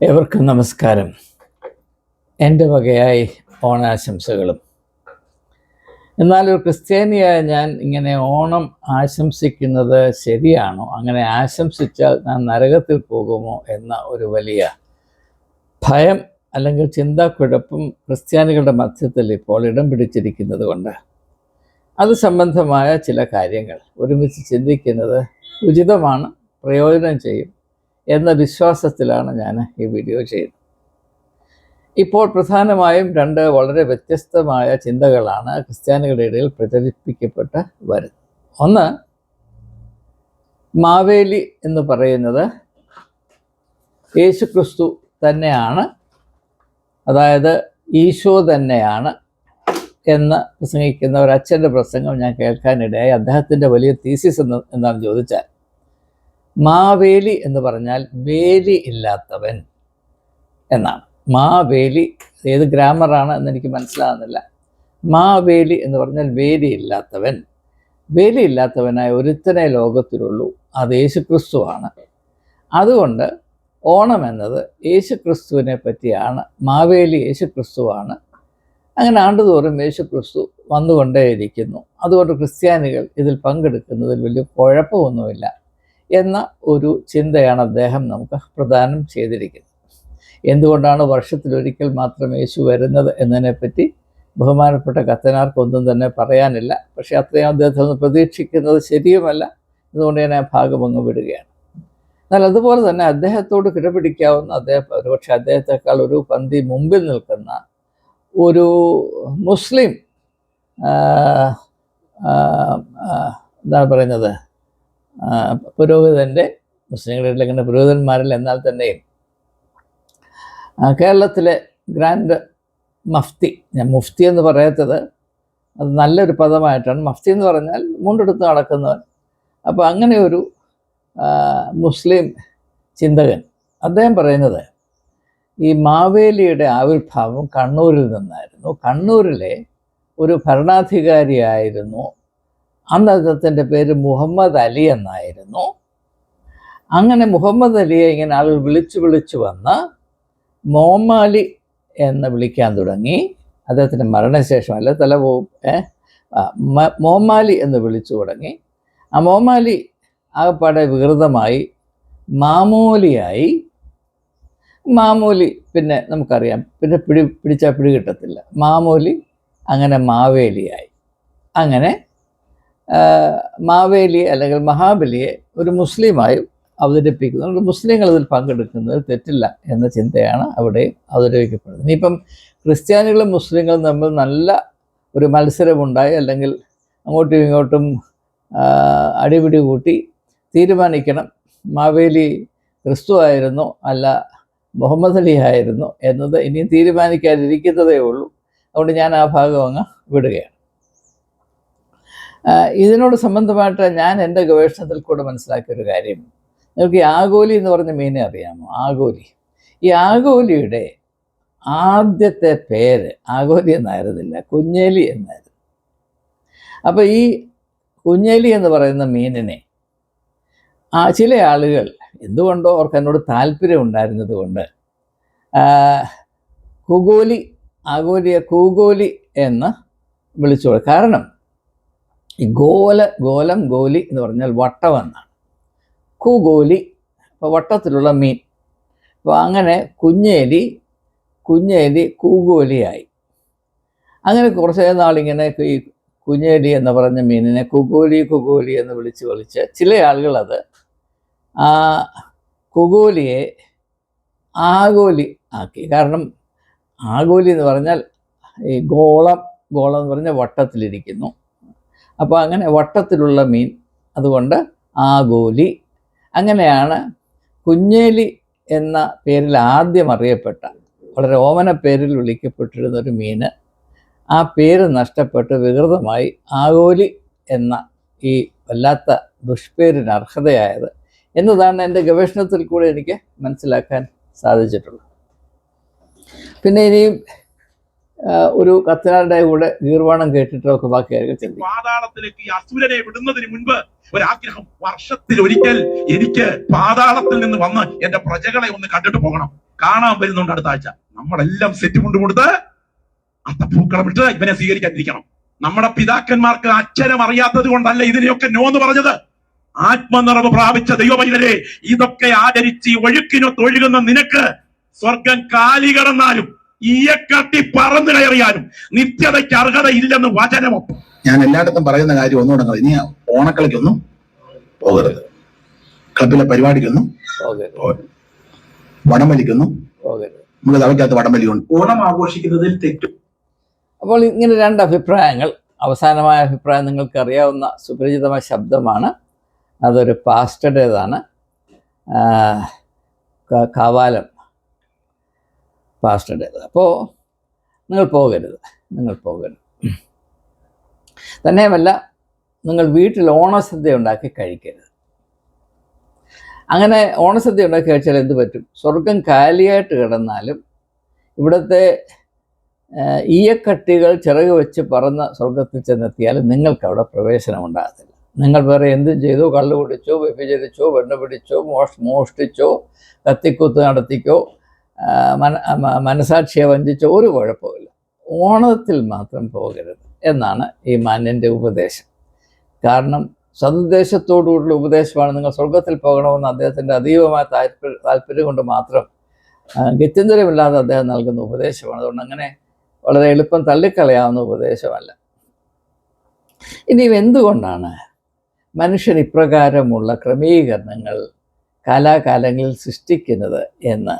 ഏവർക്കും നമസ്കാരം. എൻ്റെ വകയായി ഓണാശംസകളും. എന്നാൽ ഒരു ക്രിസ്ത്യാനിയായ ഞാൻ ഇങ്ങനെ ഓണം ആശംസിക്കുന്നത് ശരിയാണോ? അങ്ങനെ ആശംസിച്ചാൽ ഞാൻ നരകത്തിൽ പോകുമോ എന്ന ഒരു വലിയ ഭയം അല്ലെങ്കിൽ ചിന്താക്കുഴപ്പം ക്രിസ്ത്യാനികളുടെ മധ്യത്തിൽ ഇപ്പോൾ ഇടം പിടിച്ചിരിക്കുന്നത് കൊണ്ട് അത് സംബന്ധമായ ചില കാര്യങ്ങൾ ഒരുമിച്ച് ചിന്തിക്കുന്നത് ഉചിതമാണ്, പ്രയോജനം ചെയ്യും എന്ന വിശ്വാസത്തിലാണ് ഞാൻ ഈ വീഡിയോ ചെയ്യുന്നത്. ഇപ്പോൾ പ്രധാനമായും രണ്ട് വളരെ വ്യത്യസ്തമായ ചിന്തകളാണ് ക്രിസ്ത്യാനികളുടെ ഇടയിൽ പ്രചരിപ്പിക്കപ്പെട്ട് വരുന്നത്. ഒന്ന്, മാവേലി എന്ന് പറയുന്നത് യേശുക്രിസ്തു തന്നെയാണ്, അതായത് ഈശോ തന്നെയാണ് എന്ന് പ്രസംഗിക്കുന്ന ഒരു അച്ഛൻ്റെ പ്രസംഗം ഞാൻ കേൾക്കാനിടയായി. അദ്ദേഹത്തിൻ്റെ വലിയ തീസിസ് എന്താണെന്ന് ചോദിച്ചാൽ, മാവേലി എന്ന് പറഞ്ഞാൽ വേലി ഇല്ലാത്തവൻ എന്നാണ്. മാവേലി ഏത് ഗ്രാമറാണ് എന്നെനിക്ക് മനസ്സിലാകുന്നില്ല. മാവേലി എന്ന് പറഞ്ഞാൽ വേലി ഇല്ലാത്തവൻ. വേലി ഇല്ലാത്തവനായ ഒരുത്തനെ ലോകത്തിലുള്ളൂ, അത് യേശുക്രിസ്തുവാണ്. അതുകൊണ്ട് ഓണം എന്നത് യേശുക്രിസ്തുവിനെ പറ്റിയാണ്. മാവേലി യേശുക്രിസ്തുവാണ്. അങ്ങനെ ആണ്ടുതോറും യേശുക്രിസ്തു വന്നുകൊണ്ടേയിരിക്കുന്നു. അതുകൊണ്ട് ക്രിസ്ത്യാനികൾ ഇതിൽ പങ്കെടുക്കുന്നതിൽ വലിയ കുഴപ്പമൊന്നുമില്ല എന്ന ഒരു ചിന്തയാണ് അദ്ദേഹം നമുക്ക് പ്രദാനം ചെയ്തിരിക്കുന്നത്. എന്തുകൊണ്ടാണ് വർഷത്തിലൊരിക്കൽ മാത്രം യേശു വരുന്നത് എന്നതിനെപ്പറ്റി ബഹുമാനപ്പെട്ട കത്തനാർക്കൊന്നും തന്നെ പറയാനില്ല. പക്ഷേ അത്രയും അദ്ദേഹത്തിൽ നിന്ന് പ്രതീക്ഷിക്കുന്നത് ശരിയുമല്ല. അതുകൊണ്ട് ഞാൻ ആ ഭാഗം അങ്ങ് വിടുകയാണ്. എന്നാൽ അതുപോലെ തന്നെ അദ്ദേഹത്തോട് കിടപിടിക്കാവുന്ന, ഒരുപക്ഷെ അദ്ദേഹത്തെക്കാൾ ഒരു പന്തി മുമ്പിൽ നിൽക്കുന്ന ഒരു മുസ്ലിം എന്താണ് പറയുന്നത്, പുരോഹിതൻ്റെ, മുസ്ലിങ്ങളുടെ ഇങ്ങനെ പുരോഹിതന്മാരിൽ എന്നാൽ തന്നെയും കേരളത്തിലെ ഗ്രാൻഡ് മഫ്തി, ഞാൻ മുഫ്തി എന്ന് പറയാത്തത് അത് നല്ലൊരു പദമായിട്ടാണ്. മഫ്തി എന്ന് പറഞ്ഞാൽ മുണ്ടെടുത്ത് നടക്കുന്നവൻ. അപ്പോൾ അങ്ങനെ ഒരു മുസ്ലിം ചിന്തകൻ അദ്ദേഹം പറയുന്നത് ഈ മാവേലിയുടെ ആവിർഭാവം കണ്ണൂരിൽ നിന്നായിരുന്നു. കണ്ണൂരിലെ ഒരു ഭരണാധികാരിയായിരുന്നു. അന്ന് അദ്ദേഹത്തിൻ്റെ പേര് മുഹമ്മദ് അലി എന്നായിരുന്നു. അങ്ങനെ മുഹമ്മദ് അലിയെ ഇങ്ങനെ ആളുകൾ വിളിച്ചു വന്ന് മോമാലി എന്ന് വിളിക്കാൻ തുടങ്ങി. അദ്ദേഹത്തിൻ്റെ മരണശേഷം അല്ല, തല പോവും, മോമാലി എന്ന് വിളിച്ചു തുടങ്ങി. ആ മോമാലി ആകപ്പാടെ വികൃതമായി മാമൂലിയായി. മാമൂലി പിന്നെ നമുക്കറിയാം, പിന്നെ പിടിച്ചാൽ പിടി കിട്ടത്തില്ല. മാമൂലി അങ്ങനെ മാവേലിയായി. അങ്ങനെ മാവേലിയെ അല്ലെങ്കിൽ മഹാബലിയെ ഒരു മുസ്ലിമായും അവതരിപ്പിക്കുന്നു. മുസ്ലിങ്ങൾ ഇതിൽ പങ്കെടുക്കുന്നതിൽ തെറ്റില്ല എന്ന ചിന്തയാണ് അവിടെ അവതരിപ്പിക്കപ്പെടുന്നത്. ഇനിയിപ്പം ക്രിസ്ത്യാനികളും മുസ്ലിങ്ങളും തമ്മിൽ നല്ല ഒരു മത്സരമുണ്ടായി, അല്ലെങ്കിൽ അങ്ങോട്ടും ഇങ്ങോട്ടും അടിപിടി കൂട്ടി തീരുമാനിക്കണം മാവേലി ക്രിസ്തു ആയിരുന്നോ അല്ല മുഹമ്മദ് അലി ആയിരുന്നു എന്നത് ഇനിയും തീരുമാനിക്കാതിരിക്കുന്നതേ ഉള്ളൂ. അതുകൊണ്ട് ഞാൻ ആ ഭാഗം അങ്ങ് വിടുകയാണ്. ഇതിനോട് സംബന്ധമായിട്ട് ഞാൻ എൻ്റെ ഗവേഷണത്തിൽ കൂടെ മനസ്സിലാക്കിയൊരു കാര്യം, നിങ്ങൾക്ക് ഈ ആഗോലി എന്ന് പറഞ്ഞ മീനെ അറിയാമോ? ആഗോലി. ഈ ആഗോലിയുടെ ആദ്യത്തെ പേര് ആഗോലി എന്നായിരുന്നില്ല, കുഞ്ഞേലി എന്നായിരുന്നു. അപ്പോൾ ഈ കുഞ്ഞേലി എന്ന് പറയുന്ന മീനിനെ ചില ആളുകൾ എന്തുകൊണ്ടോ അവർക്ക് എന്നോട് താല്പര്യം ഉണ്ടായിരുന്നത് കൊണ്ട് കുഗോലി, ആഗോലിയെ കൂഗോലി എന്ന് വിളിച്ചു. കാരണം ഈ ഗോലം ഗോലി എന്ന് പറഞ്ഞാൽ വട്ടം എന്നാണ്. കൂഗോലി അപ്പോൾ വട്ടത്തിലുള്ള മീൻ. അപ്പോൾ അങ്ങനെ കുഞ്ഞേലി കൂഗോലിയായി. അങ്ങനെ കുറച്ച് നാളിങ്ങനെ ഈ കുഞ്ഞേലി എന്ന് പറഞ്ഞ മീനിനെ കുഗോലി എന്ന് വിളിച്ച് ചില ആളുകൾ അത് കുഗോലിയെ ആഗോലി ആക്കി. കാരണം ആഗോലി എന്ന് പറഞ്ഞാൽ ഈ ഗോളം എന്ന് പറഞ്ഞാൽ വട്ടത്തിലിരിക്കുന്നു. അപ്പോൾ അങ്ങനെ വട്ടത്തിലുള്ള മീൻ, അതുകൊണ്ട് ആഗോലി. അങ്ങനെയാണ് കുഞ്ഞേലി എന്ന പേരിൽ ആദ്യം അറിയപ്പെട്ട, വളരെ ഓമന പേരിൽ വിളിക്കപ്പെട്ടിരുന്നൊരു മീന് ആ പേര് നഷ്ടപ്പെട്ട് വികൃതമായി ആഗോലി എന്ന ഈ വല്ലാത്ത ദുഷ്പേരിന് അർഹതയായത് എന്നതാണ് എൻ്റെ ഗവേഷണത്തിൽ കൂടെ എനിക്ക് മനസ്സിലാക്കാൻ സാധിച്ചിട്ടുള്ളത്. പിന്നെ ഇനിയും ഒരു കത്തനാരുടെ കൂടെ ഗീർവാണം കേട്ടിട്ടൊക്കെ ബാക്കിയായിരിക്കും. പാതാളത്തിലേക്ക് ഈ അസുരനെ വിടുന്നതിന് മുൻപ് ഒരാഗ്രഹം, വർഷത്തിൽ ഒരിക്കൽ എനിക്ക് പാതാളത്തിൽ നിന്ന് വന്ന് എന്റെ പ്രജകളെ ഒന്ന് കണ്ടിട്ട് പോകണം. കാണാൻ വരുന്നുണ്ട് അടുത്ത ആഴ്ച. നമ്മളെല്ലാം സെറ്റ് കൊണ്ട് കൊടുത്ത് അത്തപ്പൂക്കളം ഇട്ട് ഇവനെ സ്വീകരിക്കാതിരിക്കണം. നമ്മുടെ പിതാക്കന്മാർക്ക് അക്ഷരം അറിയാത്തത് കൊണ്ടല്ല ഇതിനെയൊക്കെ നോ എന്ന് പറഞ്ഞത്. ആത്മനിറവ് പ്രാപിച്ച ദൈവമൈതലേ, ഇതൊക്കെ ആദരിച്ച് ഒഴുക്കിനൊത്ത് ഒഴുകുന്ന നിനക്ക് സ്വർഗം കാലി കടന്നാലും ഈയക്കട്ടി പറന്നു കയറിയാലും നിത്യതയ്ക്ക് അർഹതയില്ലെന്ന് വചനമോ. ഞാൻ എല്ലായിടത്തും പറയുന്ന കാര്യം ഒന്നുകൂടെ, ഇനി ഓണക്കളിക്കൊന്നും പോകരുത്, ക്ലബിലെ പരിപാടിക്കൊന്നും പോകരുത്, വടംവലിക്കൊന്നും പോകരുത്. നമുക്ക് തവയ്ക്കകത്ത് വടംവലിയുണ്ട്. ഓണം ആഘോഷിക്കുന്നതിൽ തെറ്റും. അപ്പോൾ ഇങ്ങനെ രണ്ട് അഭിപ്രായങ്ങൾ. അവസാനമായ അഭിപ്രായം നിങ്ങൾക്ക് അറിയാവുന്ന സുപരിചിതമായ ശബ്ദമാണ്. അതൊരു പാസ്റ്ററുടേതാണ്, കാവാലം പാസ്റ്ററുടേത്. അപ്പോൾ നിങ്ങൾ പോകരുത്. തന്നെയുമല്ല, നിങ്ങൾ വീട്ടിൽ ഓണസദ്യ ഉണ്ടാക്കി കഴിക്കരുത്. അങ്ങനെ ഓണസദ്യ ഉണ്ടാക്കി കഴിച്ചാൽ എന്ത് പറ്റും? സ്വർഗം കാലിയായിട്ട് കിടന്നാലും ഇവിടുത്തെ ഈയക്കട്ടികൾ ചിറക് വെച്ച് പറന്ന് സ്വർഗത്തിൽ ചെന്നെത്തിയാലും നിങ്ങൾക്ക് അവിടെ പ്രവേശനം ഉണ്ടാകത്തില്ല. നിങ്ങൾ വേറെ എന്തും ചെയ്തോ, കള്ളു കുടിച്ചോ, വ്യഭിചരിച്ചോ, പെണ്ണ് പിടിച്ചോ, മോഷ്ടിച്ചോ, കത്തിക്കുത്ത് നടത്തിക്കോ, മനസാക്ഷിയെ വഞ്ചിച്ചോ ഒരു കുഴപ്പമില്ല. ഓണത്തിൽ മാത്രം പോകരുത് എന്നാണ് ഈ മാന്യൻ്റെ ഉപദേശം. കാരണം സതുദ്ദേശത്തോടുകൂടിയുള്ള ഉപദേശമാണ്. നിങ്ങൾ സ്വർഗത്തിൽ പോകണമെന്ന് അദ്ദേഹത്തിൻ്റെ അതീവമായ താല്പര്യം കൊണ്ട് മാത്രം ഗത്യന്തരമില്ലാതെ അദ്ദേഹം നൽകുന്ന ഉപദേശമാണ്. അതുകൊണ്ട് അങ്ങനെ വളരെ എളുപ്പം തള്ളിക്കളയാവുന്ന ഉപദേശമല്ല. ഇനി എന്തുകൊണ്ടാണ് മനുഷ്യൻ ഇപ്രകാരമുള്ള ക്രമീകരണങ്ങൾ കാലാകാലങ്ങളിൽ സൃഷ്ടിക്കുന്നത് എന്ന്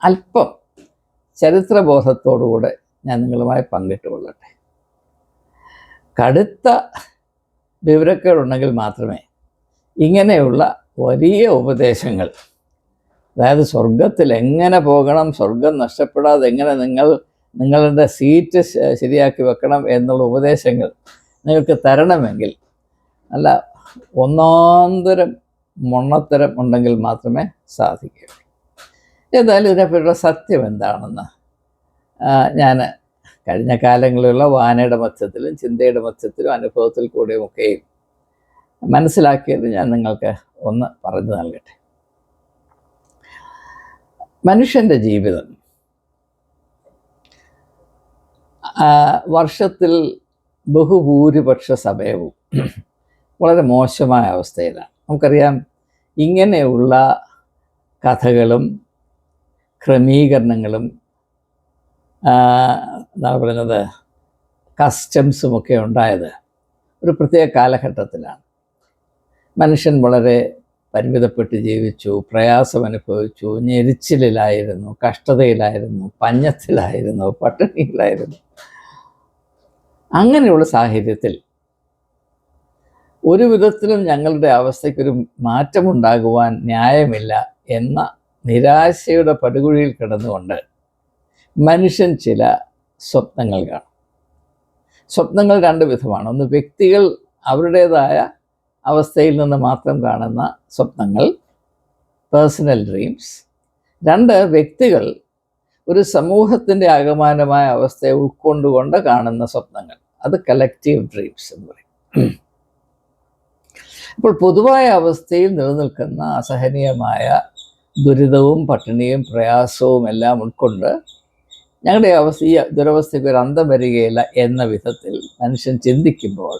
അല്പം ചരിത്രബോധത്തോടുകൂടെ ഞാൻ നിങ്ങളുമായി പങ്കിട്ടുകൊള്ളട്ടെ. കടുത്ത വിവരക്കേടുണ്ടെങ്കിൽ മാത്രമേ ഇങ്ങനെയുള്ള വലിയ ഉപദേശങ്ങൾ, അതായത് സ്വർഗത്തിൽ എങ്ങനെ പോകണം, സ്വർഗം നഷ്ടപ്പെടാതെ എങ്ങനെ നിങ്ങളുടെ സീറ്റ് ശരിയാക്കി വെക്കണം എന്നുള്ള ഉപദേശങ്ങൾ നിങ്ങൾക്ക് തരണമെങ്കിൽ നല്ല ഒന്നാന്തരം മൊണ്ണത്തരം ഉണ്ടെങ്കിൽ മാത്രമേ സാധിക്കുകയുള്ളൂ. ഏതായാലും ഇതിനെപ്പറ്റിയുള്ള സത്യം എന്താണെന്ന് ഞാൻ കഴിഞ്ഞ കാലങ്ങളിലുള്ള വായനയുടെ മധ്യത്തിലും ചിന്തയുടെ മധ്യത്തിലും അനുഭവത്തിൽ കൂടെയുമൊക്കെയും മനസ്സിലാക്കിയത് ഞാൻ നിങ്ങൾക്ക് ഒന്ന് പറഞ്ഞു നൽകട്ടെ. മനുഷ്യൻ്റെ ജീവിതം വർഷത്തിൽ ബഹുഭൂരിപക്ഷ സമയവും വളരെ മോശമായ അവസ്ഥയിലാണ്. നമുക്കറിയാം, ഇങ്ങനെയുള്ള കഥകളും ക്രമീകരണങ്ങളും എന്താണ് പറയുന്നത്, കസ്റ്റംസുമൊക്കെ ഉണ്ടായത് ഒരു പ്രത്യേക കാലഘട്ടത്തിലാണ്. മനുഷ്യൻ വളരെ പരിമിതപ്പെട്ട് ജീവിച്ചു, പ്രയാസം അനുഭവിച്ചു, ഞെരിച്ചിലായിരുന്നു, കഷ്ടതയിലായിരുന്നു, പഞ്ഞത്തിലായിരുന്നു, പട്ടിണിയിലായിരുന്നു. അങ്ങനെയുള്ള സാഹചര്യത്തിൽ ഒരു വിധത്തിലും ഞങ്ങളുടെ അവസ്ഥയ്ക്കൊരു മാറ്റമുണ്ടാകുവാൻ ന്യായമില്ല എന്ന നിരാശയുടെ പടുകുഴിയിൽ കിടന്നുകൊണ്ട് മനുഷ്യൻ ചില സ്വപ്നങ്ങൾ കാണും. സ്വപ്നങ്ങൾ രണ്ട് വിധമാണ്. ഒന്ന്, വ്യക്തികൾ അവരുടേതായ അവസ്ഥയിൽ നിന്ന് മാത്രം കാണുന്ന സ്വപ്നങ്ങൾ, പേഴ്സണൽ ഡ്രീംസ്. രണ്ട്, വ്യക്തികൾ ഒരു സമൂഹത്തിൻ്റെ ആകമാനമായ അവസ്ഥയെ ഉൾക്കൊണ്ടുകൊണ്ട് കാണുന്ന സ്വപ്നങ്ങൾ, അത് കളക്റ്റീവ് ഡ്രീംസ് എന്ന് പറയും. അപ്പോൾ പൊതുവായ അവസ്ഥയിൽ നിലനിൽക്കുന്ന അസഹനീയമായ ദുരിതവും പട്ടിണിയും പ്രയാസവും എല്ലാം ഉൾക്കൊണ്ട് ഞങ്ങളുടെ അവസ്ഥ, ഈ ദുരവസ്ഥയ്ക്ക് ഒരു അന്തം വരികയില്ല എന്ന വിധത്തിൽ മനുഷ്യൻ ചിന്തിക്കുമ്പോൾ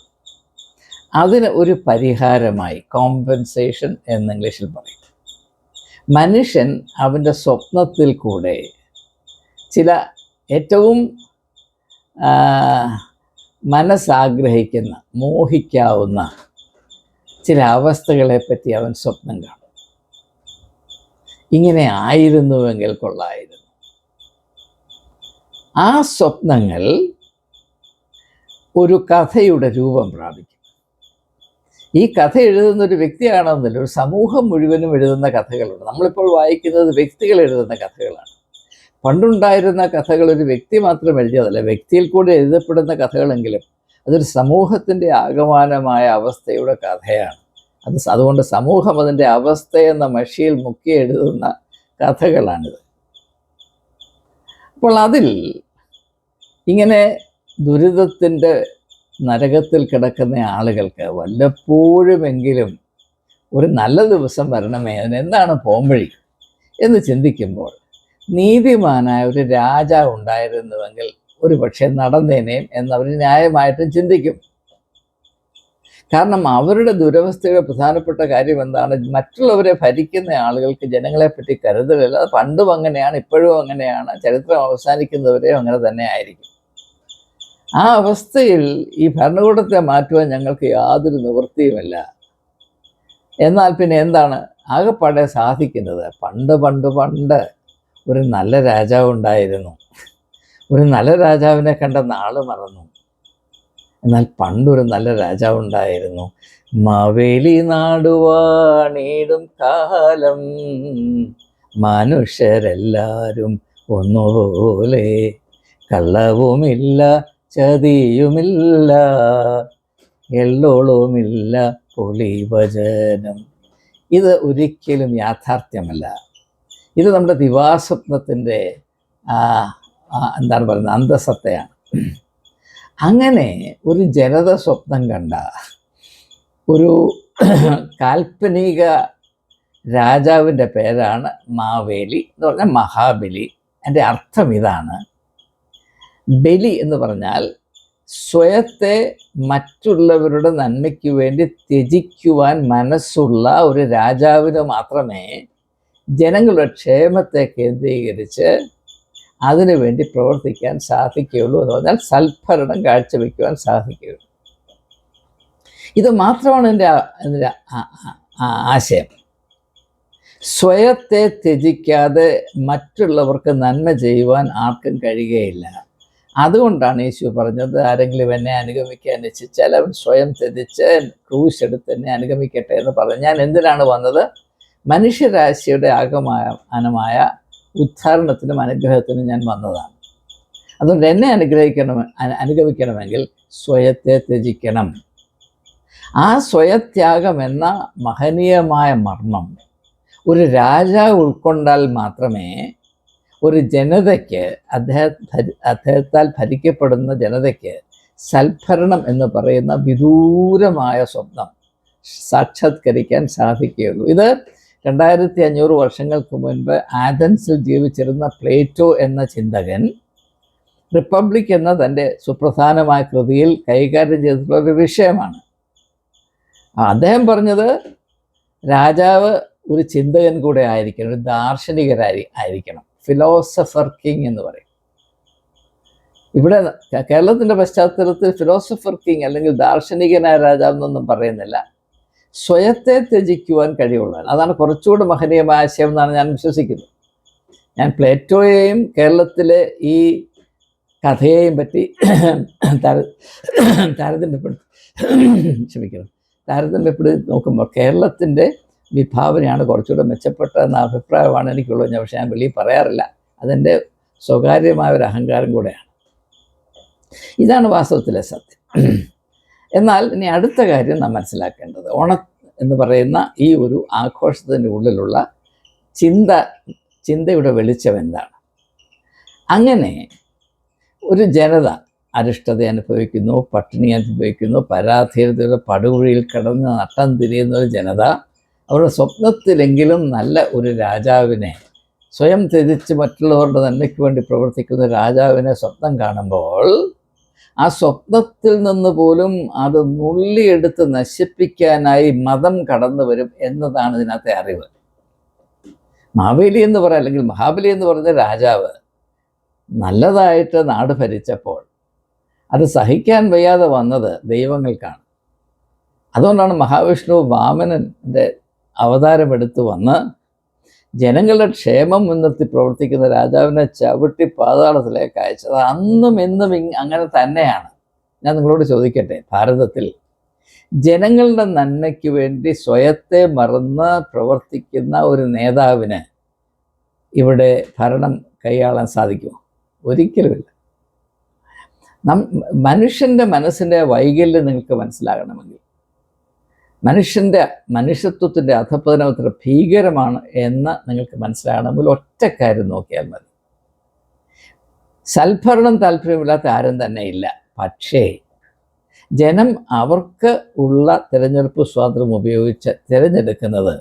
അതിന് ഒരു പരിഹാരമായി, കോമ്പൻസേഷൻ എന്ന് ഇംഗ്ലീഷിൽ പറയും, മനുഷ്യൻ അവൻ്റെ സ്വപ്നത്തിൽ കൂടെ ചില ഏറ്റവും മനസ്സാഗ്രഹിക്കുന്ന, മോഹിക്കാവുന്ന ചില അവസ്ഥകളെപ്പറ്റി അവൻ സ്വപ്നം കാണും. ഇങ്ങനെ ആയിരുന്നുവെങ്കിൽ കൊള്ളായിരുന്നു. ആ സ്വപ്നങ്ങൾ ഒരു കഥയുടെ രൂപം പ്രാപിക്കും. ഈ കഥ എഴുതുന്നൊരു വ്യക്തിയാണെന്നില്ല, ഒരു സമൂഹം മുഴുവനും എഴുതുന്ന കഥകളുണ്ട്. നമ്മളിപ്പോൾ വായിക്കുന്നത് വ്യക്തികൾ എഴുതുന്ന കഥകളാണ്. പണ്ടുണ്ടായിരുന്ന കഥകൾ ഒരു വ്യക്തി മാത്രം എഴുതിയതല്ല, വ്യക്തിയിൽ കൂടി എഴുതപ്പെടുന്ന കഥകളെങ്കിലും അതൊരു സമൂഹത്തിൻ്റെ ആകമാനമായ അവസ്ഥയുടെ കഥയാണ്. അതുകൊണ്ട് സമൂഹം അതിൻ്റെ അവസ്ഥയെന്ന മഷിയിൽ മുക്കി എഴുതുന്ന കഥകളാണിത്. അപ്പോൾ അതിൽ ഇങ്ങനെ ദുരിതത്തിൻ്റെ നരകത്തിൽ കിടക്കുന്ന ആളുകൾക്ക് വല്ലപ്പോഴുമെങ്കിലും ഒരു നല്ല ദിവസം വരണമേ, അതിനെന്താണ് പോംവഴി എന്ന് ചിന്തിക്കുമ്പോൾ നീതിമാനായ ഒരു രാജാവ് ഉണ്ടായിരുന്നുവെങ്കിൽ ഒരു പക്ഷേ നടന്നേനേയും എന്നവർ ന്യായമായിട്ടും ചിന്തിക്കും. കാരണം അവരുടെ ദുരവസ്ഥയുടെ പ്രധാനപ്പെട്ട കാര്യം എന്താണ്? മറ്റുള്ളവരെ ഭരിക്കുന്ന ആളുകൾക്ക് ജനങ്ങളെപ്പറ്റി കരുതലില്ല. അത് പണ്ടും അങ്ങനെയാണ്, ഇപ്പോഴും അങ്ങനെയാണ്, ചരിത്രം അവസാനിക്കുന്നവരെയും അങ്ങനെ തന്നെ ആയിരിക്കും. ആ അവസ്ഥയിൽ ഈ ഭരണകൂടത്തെ മാറ്റുവാൻ ഞങ്ങൾക്ക് യാതൊരു നിവൃത്തിയുമില്ല. എന്നാൽ പിന്നെ എന്താണ് ആകെപ്പാടെ സാധിക്കുന്നത്? പണ്ട് ഒരു നല്ല രാജാവ് ഉണ്ടായിരുന്നു. ഒരു നല്ല രാജാവിനെ കണ്ട നാള് മറന്നു. എന്നാൽ പണ്ടൊരു നല്ല രാജാവ് ഉണ്ടായിരുന്നു. മാവേലി നാടുവാണിടും കാലം മനുഷ്യരെല്ലാരും ഒന്നുപോലെ, കള്ളവുമില്ല ചതിയുമില്ല എള്ളോളുമില്ല പൊളിവചനം. ഇത് ഒരിക്കലും യാഥാർത്ഥ്യമല്ല. ഇത് നമ്മുടെ ദിവാസ്വപ്നത്തിൻ്റെ എന്താണ് പറയുന്നത്, അന്തസത്തയാണ്. അങ്ങനെ ഒരു ജനത സ്വപ്നം കണ്ട ഒരു കാൽപ്പനിക രാജാവിൻ്റെ പേരാണ് മാവേലി എന്ന് പറഞ്ഞാൽ മഹാബലി. എൻ്റെ അർത്ഥം ഇതാണ്: ബലി എന്ന് പറഞ്ഞാൽ സ്വയത്തെ മറ്റുള്ളവരുടെ നന്മയ്ക്ക് വേണ്ടി ത്യജിക്കുവാൻ മനസ്സുള്ള ഒരു രാജാവിന് മാത്രമേ ജനങ്ങളുടെ ക്ഷേമത്തെ കേന്ദ്രീകരിച്ച് അതിനുവേണ്ടി പ്രവർത്തിക്കാൻ സാധിക്കുകയുള്ളൂ. എന്ന് പറഞ്ഞാൽ സൽഭരണം കാഴ്ചവെക്കുവാൻ സാധിക്കുകയുള്ളൂ. ഇത് മാത്രമാണ് എൻ്റെ ആശയം. സ്വയത്തെ ത്യജിക്കാതെ മറ്റുള്ളവർക്ക് നന്മ ചെയ്യുവാൻ ആർക്കും കഴിയുകയില്ല. അതുകൊണ്ടാണ് യേശു പറഞ്ഞത്, ആരെങ്കിലും എന്നെ അനുഗമിക്കാൻ ഇച്ഛിച്ചാൽ അവൻ സ്വയം ത്യജിച്ച് ക്രൂശ് എടുത്ത് എന്നെ അനുഗമിക്കട്ടെ എന്ന് പറഞ്ഞു. ഞാൻ എന്തിനാണ് വന്നത്? മനുഷ്യരാശിയുടെ ആകമാനമായ ഉദ്ധാരണത്തിനും അനുഗ്രഹത്തിനും ഞാൻ വന്നതാണ്. അതുകൊണ്ട് എന്നെ അനുഗമിക്കണമെങ്കിൽ സ്വയത്തെ ത്യജിക്കണം. ആ സ്വയത്യാഗം എന്ന മഹനീയമായ മർമ്മം ഒരു രാജാവ് ഉൾക്കൊണ്ടാൽ മാത്രമേ ഒരു ജനതയ്ക്ക്, അദ്ദേഹത്താൽ ഭരിക്കപ്പെടുന്ന ജനതയ്ക്ക് സൽഭരണം എന്ന് പറയുന്ന വിദൂരമായ സ്വപ്നം സാക്ഷാത്കരിക്കാൻ സാധിക്കുകയുള്ളൂ. ഇത് 2500 വർഷങ്ങൾക്ക് മുൻപ് ആഥൻസിൽ ജീവിച്ചിരുന്ന പ്ലേറ്റോ എന്ന ചിന്തകൻ റിപ്പബ്ലിക് എന്ന തൻ്റെ സുപ്രധാനമായ കൃതിയിൽ കൈകാര്യം ചെയ്തിട്ടുള്ള ഒരു വിഷയമാണ്. അദ്ദേഹം പറഞ്ഞത് രാജാവ് ഒരു ചിന്തകൻ കൂടെ ആയിരിക്കണം, ഒരു ദാർശനികരായിരിക്കണം, ഫിലോസഫർ കിങ് എന്ന് പറയും. ഇവിടെ കേരളത്തിൻ്റെ പശ്ചാത്തലത്തിൽ ഫിലോസഫർ കിങ് അല്ലെങ്കിൽ ദാർശനികനായ രാജാവ് എന്നൊന്നും പറയുന്നില്ല. സ്വയത്തെ ത്യജിക്കുവാൻ കഴിവുള്ളതാണ്. അതാണ് കുറച്ചുകൂടി മഹനീയമായ ആശയം എന്നാണ് ഞാൻ വിശ്വസിക്കുന്നത്. ഞാൻ പ്ലേറ്റോയെയും കേരളത്തിലെ ഈ കഥയെയും പറ്റി താരതമ്യപ്പെടുത്തി നോക്കുമ്പോൾ കേരളത്തിൻ്റെ വിഭാവനയാണ് കുറച്ചുകൂടെ മെച്ചപ്പെട്ടതെന്ന അഭിപ്രായമാണ് എനിക്കുള്ളത്. പക്ഷേ ഞാൻ വെളിയിൽ പറയാറില്ല. അതെൻ്റെ സ്വകാര്യമായ ഒരു അഹങ്കാരം കൂടെയാണ്. ഇതാണ് വാസ്തവത്തിലെ സത്യം. എന്നാൽ ഇനി അടുത്ത കാര്യം നാം മനസ്സിലാക്കേണ്ടത്, ഓണം എന്ന് പറയുന്ന ഈ ഒരു ആഘോഷത്തിൻ്റെ ഉള്ളിലുള്ള ചിന്തയുടെ വെളിച്ചം എന്താണ്? അങ്ങനെ ഒരു ജനത അരിഷ്ടത അനുഭവിക്കുന്നു, പട്ടിണി അനുഭവിക്കുന്നു, പരാധീനതയുടെ പടുകുഴിയിൽ കിടന്ന് നട്ടം തിരിയുന്ന ഒരു ജനത അവരുടെ സ്വപ്നത്തിലെങ്കിലും നല്ല ഒരു രാജാവിനെ, സ്വയം ത്യജിച്ച് മറ്റുള്ളവരുടെ നന്മയ്ക്ക് വേണ്ടി പ്രവർത്തിക്കുന്ന രാജാവിനെ സ്വപ്നം കാണുമ്പോൾ ആ സ്വപ്നത്തിൽ നിന്ന് പോലും അത് നുള്ളിയെടുത്ത് നശിപ്പിക്കാനായി മതം കടന്നു വരും എന്നതാണ് ഇതിനകത്തെ അറിവ്. മാവേലി എന്ന് പറയാം, അല്ലെങ്കിൽ മഹാബലി എന്ന് പറഞ്ഞ രാജാവ് നല്ലതായിട്ട് നാട് ഭരിച്ചപ്പോൾ അത് സഹിക്കാൻ വയ്യാതെ വന്നത് ദൈവങ്ങൾക്കാണ്. അതുകൊണ്ടാണ് മഹാവിഷ്ണു വാമനൻ്റെ അവതാരമെടുത്ത് വന്ന് ജനങ്ങളുടെ ക്ഷേമം മുൻനിർത്തി പ്രവർത്തിക്കുന്ന രാജാവിനെ ചവിട്ടി പാതാളത്തിലേക്ക് അയച്ചത്. അന്നും എന്നും അങ്ങനെ തന്നെയാണ്. ഞാൻ നിങ്ങളോട് ചോദിക്കട്ടെ, ഭാരതത്തിൽ ജനങ്ങളുടെ നന്മയ്ക്ക് വേണ്ടി സ്വയത്തെ മറന്ന് പ്രവർത്തിക്കുന്ന ഒരു നേതാവിന് ഇവിടെ ഭരണം കൈയാളാൻ സാധിക്കുമോ? ഒരിക്കലുമില്ല. മനുഷ്യൻ്റെ മനസ്സിൻ്റെ വൈകല്യം നിങ്ങൾക്ക് മനസ്സിലാകണമെങ്കിൽ, മനുഷ്യത്വത്തിൻ്റെ അധപ്പതനം എത്ര ഭീകരമാണ് എന്ന് നിങ്ങൾക്ക് മനസ്സിലാകണമെങ്കിൽ ഒറ്റ കാര്യം നോക്കിയാൽ മതി. സൽഭരണം താല്പര്യമില്ലാത്ത ആരും തന്നെ ഇല്ല. പക്ഷേ ജനം അവർക്ക് ഉള്ള തിരഞ്ഞെടുപ്പ് സ്വാതന്ത്ര്യം ഉപയോഗിച്ച് തിരഞ്ഞെടുക്കുന്നത്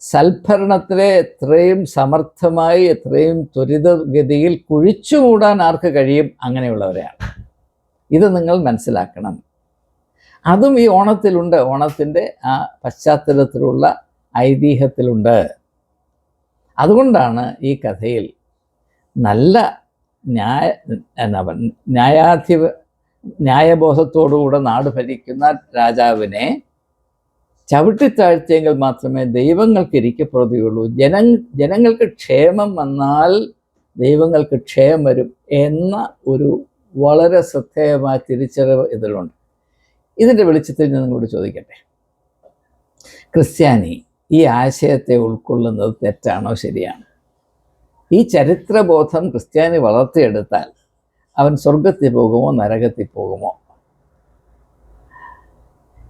സൽഭരണത്തിലെ എത്രയും സമർത്ഥമായി എത്രയും ത്വരിതഗതിയിൽ കുഴിച്ചുമൂടാൻ ആർക്ക് കഴിയും? അങ്ങനെയുള്ളവരെയാണ്. ഇത് നിങ്ങൾ മനസ്സിലാക്കണം. അതും ഈ ഓണത്തിലുണ്ട്. ഓണത്തിൻ്റെ ആ പശ്ചാത്തലത്തിലുള്ള ഐതിഹ്യത്തിലുണ്ട്. അതുകൊണ്ടാണ് ഈ കഥയിൽ നല്ല ന്യായബോധത്തോടുകൂടെ നാട് ഭരിക്കുന്ന രാജാവിനെ ചവിട്ടിത്താഴ്ത്തിയെങ്കിൽ മാത്രമേ ദൈവങ്ങൾക്ക് ഇരിക്കപ്പെടുകയുള്ളൂ. ജനങ്ങൾക്ക് ക്ഷേമം വന്നാൽ ദൈവങ്ങൾക്ക് ക്ഷേമം വരും എന്ന ഒരു വളരെ ശ്രദ്ധേയമായ തിരിച്ചറിവ് ഇതിലുണ്ട്. ഇതിൻ്റെ വെളിച്ചത്തിൽ ഞാൻ നിങ്ങളോട് ചോദിക്കട്ടെ, ക്രിസ്ത്യാനി ഈ ആശയത്തെ ഉൾക്കൊള്ളുന്നത് തെറ്റാണോ ശരിയാണോ? ഈ ചരിത്രബോധം ക്രിസ്ത്യാനി വളർത്തിയെടുത്താൽ അവൻ സ്വർഗത്തിൽ പോകുമോ നരകത്തിൽ പോകുമോ?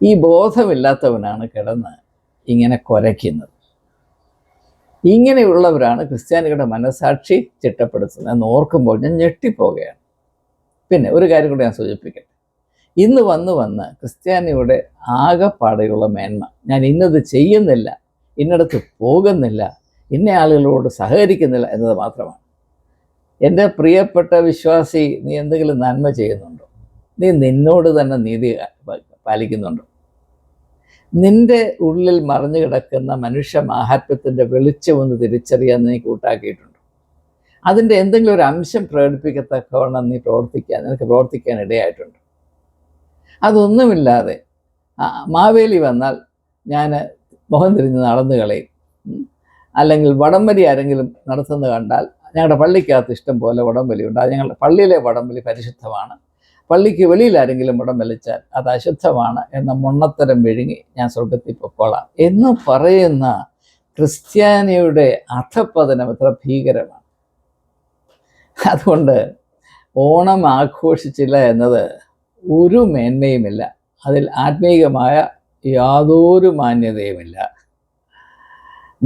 ഈ ബോധമില്ലാത്തവനാണ് കിടന്ന് ഇങ്ങനെ കുരയ്ക്കുന്നത്. ഇങ്ങനെയുള്ളവരാണ് ക്രിസ്ത്യാനികളുടെ മനസാക്ഷി ചിട്ടപ്പെടുത്തുന്നത് എന്ന് ഓർക്കുമ്പോൾ ഞാൻ ഞെട്ടിപ്പോവുകയാണ്. പിന്നെ ഒരു കാര്യം കൂടി ഞാൻ സൂചിപ്പിക്കട്ടെ. ഇന്ന് വന്ന് ക്രിസ്ത്യാനിയുടെ ആകെപ്പാടെയുള്ള മേന്മ, ഞാൻ ഇന്നത് ചെയ്യുന്നില്ല, ഇന്നടത്ത് പോകുന്നില്ല, ഇന്ന ആളുകളോട് സഹകരിക്കുന്നില്ല എന്നത് മാത്രമാണ്. എൻ്റെ പ്രിയപ്പെട്ട വിശ്വാസി, നീ എന്തെങ്കിലും നന്മ ചെയ്യുന്നുണ്ടോ? നീ നിന്നോട് തന്നെ നീതി പാലിക്കുന്നുണ്ടോ? നിന്റെ ഉള്ളിൽ മറിഞ്ഞു കിടക്കുന്ന മനുഷ്യ മാഹാത്മ്യത്തിൻ്റെ വെളിച്ചമൊന്ന് തിരിച്ചറിയാൻ നീ കൂട്ടാക്കിയിട്ടുണ്ടോ? അതിൻ്റെ എന്തെങ്കിലും ഒരു അംശം പ്രകടിപ്പിക്കത്തക്കവണ്ണം നിനക്ക് പ്രവർത്തിക്കാൻ ഇടയായിട്ടുണ്ട്? അതൊന്നുമില്ലാതെ മാവേലി വന്നാൽ ഞാൻ മുഖം തിരിഞ്ഞ് നടന്നു കളയും, അല്ലെങ്കിൽ വടംവലി ആരെങ്കിലും നടത്തുന്നത് കണ്ടാൽ, ഞങ്ങളുടെ പള്ളിക്കകത്ത് ഇഷ്ടം പോലെ വടംവലിയുണ്ട്, അത് ഞങ്ങളുടെ പള്ളിയിലെ വടംവലി പരിശുദ്ധമാണ്, പള്ളിക്ക് വെളിയിൽ ആരെങ്കിലും വടം വലിച്ചാൽ അത് അശുദ്ധമാണ് എന്ന മുണ്ണത്തരം വിഴുങ്ങി ഞാൻ സ്വർഗത്തിൽ പൊക്കോളാം എന്ന് പറയുന്ന ക്രിസ്ത്യാനിയുടെ അധപ്പതനം എത്ര ഭീകരമാണ്. അതുകൊണ്ട് ഓണം ആഘോഷിച്ചില്ല എന്നത് ഒരു മേന്മയുമില്ല, അതിൽ ആത്മീയമായ യാതൊരു മാന്യതയുമില്ല.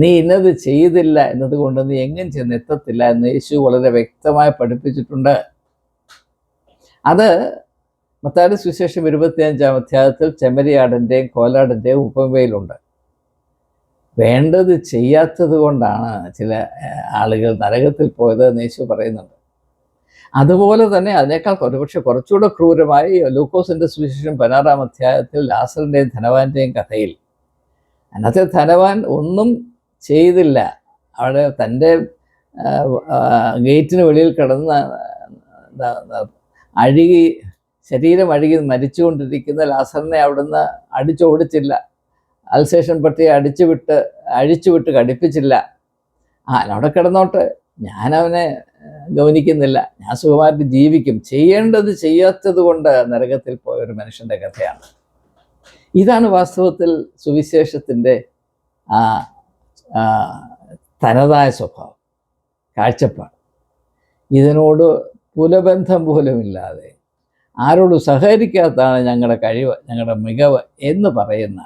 നീ ഇന്നത് ചെയ്തില്ല എന്നതുകൊണ്ട് നീ എങ്ങും ചെന്നെത്തത്തില്ല എന്ന് യേശു വളരെ വ്യക്തമായി പഠിപ്പിച്ചിട്ടുണ്ട്. അത് മത്തായിയുടെ സുവിശേഷം 25-ാം അധ്യായത്തിൽ ചെമ്മരിയാടിൻ്റെയും കോലാടിൻ്റെയും ഉപമയിലുണ്ട്. വേണ്ടത് ചെയ്യാത്തത് കൊണ്ടാണ് ചില ആളുകൾ നരകത്തിൽ പോയത് എന്ന് യേശു പറയുന്നുണ്ട്. അതുപോലെ തന്നെ അതിനേക്കാൾ കുറച്ചുകൂടെ ക്രൂരമായി ലൂക്കോസിൻ്റെ സുവിശേഷം 16-ാം അധ്യായത്തിൽ ലാസറിൻ്റെയും ധനവാന്റെയും കഥയിൽ, അന്നത്തെ ധനവാൻ ഒന്നും ചെയ്തില്ല, അവിടെ തൻ്റെ ഗേറ്റിന് വെളിയിൽ കിടന്ന് ശരീരം അഴുകി മരിച്ചുകൊണ്ടിരിക്കുന്ന ലാസറിനെ അവിടുന്ന് അടിച്ചോടിച്ചില്ല, അൽസേഷൻ പട്ടിയെ അഴിച്ചുവിട്ട് കടിപ്പിച്ചില്ല. അവിടെ കിടന്നോട്ടെ, ഞാനവനെ ഗൗനിക്കുന്നില്ല, ഞാൻ സുഖമായിട്ട് ജീവിക്കും. ചെയ്യേണ്ടത് ചെയ്യാത്തത് കൊണ്ട് നരകത്തിൽ പോയ ഒരു മനുഷ്യൻ്റെ കഥയാണ്. ഇതാണ് വാസ്തവത്തിൽ സുവിശേഷത്തിൻ്റെ തനതായ സ്വഭാവം, കാഴ്ചപ്പാട്. ഇതിനോട് പുലബന്ധം പോലുമില്ലാതെ ആരോട് സഹകരിക്കാത്തതാണ് ഞങ്ങളുടെ കഴിവ്, ഞങ്ങളുടെ മികവ് എന്ന് പറയുന്ന,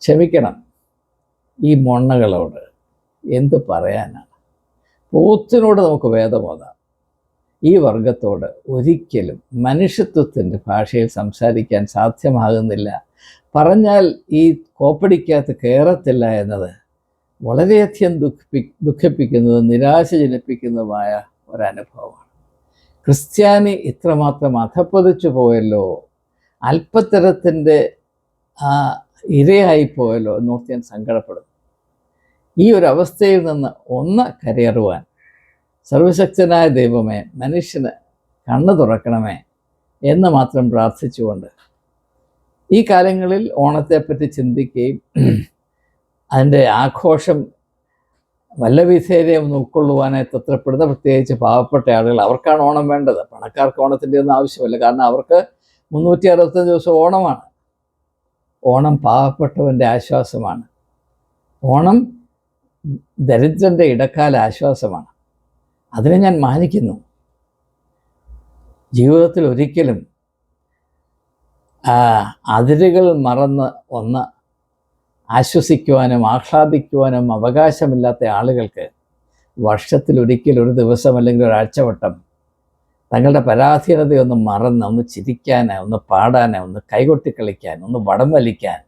ക്ഷമിക്കണം, ഈ മൊണ്ണകളോട് എന്ത് പറയാനാണ്? പോത്തിനോട് നമുക്ക് വേദമോതാം, ഈ വർഗത്തോട് ഒരിക്കലും മനുഷ്യത്വത്തിൻ്റെ ഭാഷയിൽ സംസാരിക്കാൻ സാധ്യമാകുന്നില്ല. പറഞ്ഞാൽ ഈ കോപ്പടിക്കകത്ത് കയറത്തില്ല എന്നത് വളരെയധികം ദുഃഖിപ്പിക്കുന്നതും നിരാശ ജനിപ്പിക്കുന്നതുമായ ഒരനുഭവമാണ്. ക്രിസ്ത്യാനി ഇത്രമാത്രം അധപ്പതിച്ചു പോയല്ലോ, അല്പത്തരത്തിൻ്റെ ഇരയായിപ്പോയല്ലോ എന്നോർത്ത് ഞാൻ സങ്കടപ്പെടുന്നു. ഈ ഒരു അവസ്ഥയിൽ നിന്ന് ഒന്ന് കരയേറുവാൻ സർവശക്തനായ ദൈവമേ, മനുഷ്യന് കണ്ണു തുറക്കണമേ എന്ന് മാത്രം പ്രാർത്ഥിച്ചുകൊണ്ട് ഈ കാലങ്ങളിൽ ഓണത്തെപ്പറ്റി ചിന്തിക്കുകയും അതിൻ്റെ ആഘോഷം വല്ലവിധേരെ ഒന്ന് ഉൾക്കൊള്ളുവാനായി തത്രപ്പെടുന്ന പ്രത്യേകിച്ച് പാവപ്പെട്ട ആളുകൾ, അവർക്കാണ് ഓണം വേണ്ടത്. പണക്കാർക്ക് ഓണത്തിൻ്റെ ഒന്നും ആവശ്യമില്ല, കാരണം അവർക്ക് 365 ദിവസം ഓണമാണ്. ഓണം പാവപ്പെട്ടവൻ്റെ ആശ്വാസമാണ്. ഓണം ദരിദ്രൻ്റെ ഇടക്കാല ആശ്വാസമാണ്. അതിനെ ഞാൻ മാനിക്കുന്നു. ജീവിതത്തിൽ ഒരിക്കലും അതിരുകൾ മറന്ന് ഒന്ന് ആശ്വസിക്കുവാനും ആഹ്ലാദിക്കുവാനും അവകാശമില്ലാത്ത ആളുകൾക്ക് വർഷത്തിലൊരിക്കൽ, ഒരു ദിവസം അല്ലെങ്കിൽ ഒരാഴ്ചവട്ടം തങ്ങളുടെ പരാധീനതയൊന്ന് മറന്ന് ഒന്ന് ചിരിക്കാൻ, ഒന്ന് പാടാൻ, ഒന്ന് കൈകൊട്ടി കളിക്കാൻ, ഒന്ന് വടം വലിക്കാൻ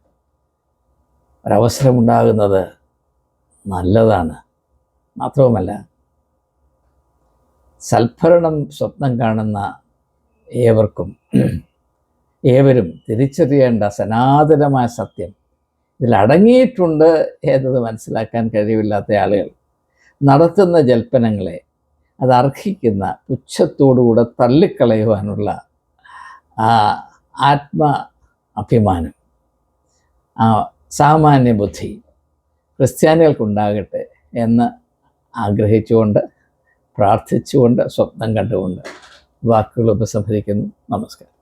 ഒരവസരമുണ്ടാകുന്നത് നല്ലതാണ്. മാത്രവുമല്ല, സൽഭരണം സ്വപ്നം കാണുന്ന ഏവരും തിരിച്ചറിയേണ്ട സനാതനമായ സത്യം ഇതിലടങ്ങിയിട്ടുണ്ട് എന്നത് മനസ്സിലാക്കാൻ കഴിവില്ലാത്ത ആളുകൾ നടത്തുന്ന ജൽപ്പനങ്ങളെ അത് അർഹിക്കുന്ന പുച്ഛത്തോടുകൂടെ തള്ളിക്കളയുവാനുള്ള ആ അഭിമാനം, ആ സാമാന്യ ബുദ്ധി ക്രിസ്ത്യാനികൾക്കുണ്ടാകട്ടെ എന്ന് ആഗ്രഹിച്ചുകൊണ്ട്, പ്രാർത്ഥിച്ചുകൊണ്ട്, സ്വപ്നം കണ്ടുകൊണ്ട് വാക്കുകൾ ഉപസംഹരിക്കുന്നു. നമസ്കാരം.